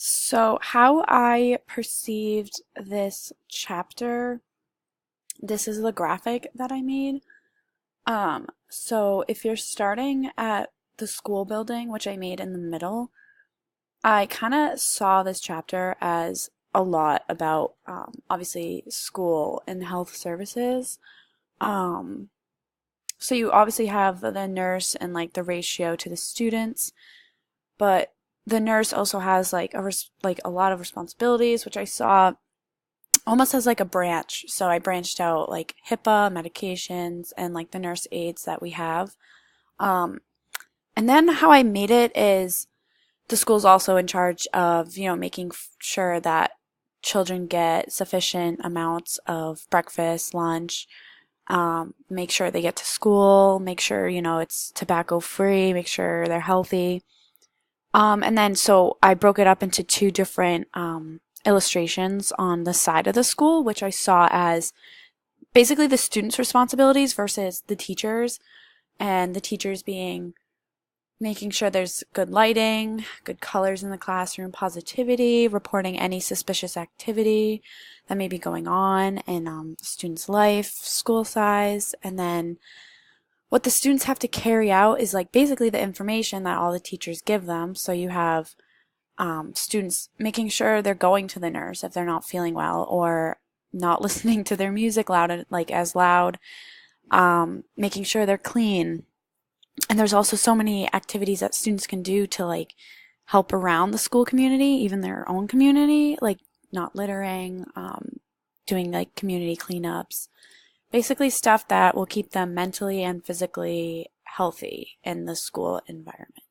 So, how I perceived this chapter, this is the graphic that I made. So if you're starting at the school building, which I made in the middle, I kind of saw this chapter as a lot about obviously school and health services. Um, so you obviously have the nurse and like the ratio to the students, but the nurse also has like like a lot of responsibilities, which I saw almost as like a branch. So I branched out like HIPAA, medications, and like the nurse aides that we have. Um, and then how I made it is the school's also in charge of, making sure that children get sufficient amounts of breakfast, lunch, make sure they get to school, make sure, it's tobacco free, make sure they're healthy. And then so I broke it up into two different illustrations on the side of the school, which I saw as basically the students' responsibilities versus the teachers, and the teachers being making sure there's good lighting, good colors in the classroom, positivity, reporting any suspicious activity that may be going on in the student's life, school size, and then what the students have to carry out is like basically the information that all the teachers give them. So you have students making sure they're going to the nurse if they're not feeling well or not listening to their music loud, like as loud, making sure they're clean. And there's also so many activities that students can do to like help around the school community, even their own community, like not littering, doing like community cleanups, basically stuff that will keep them mentally and physically healthy in the school environment.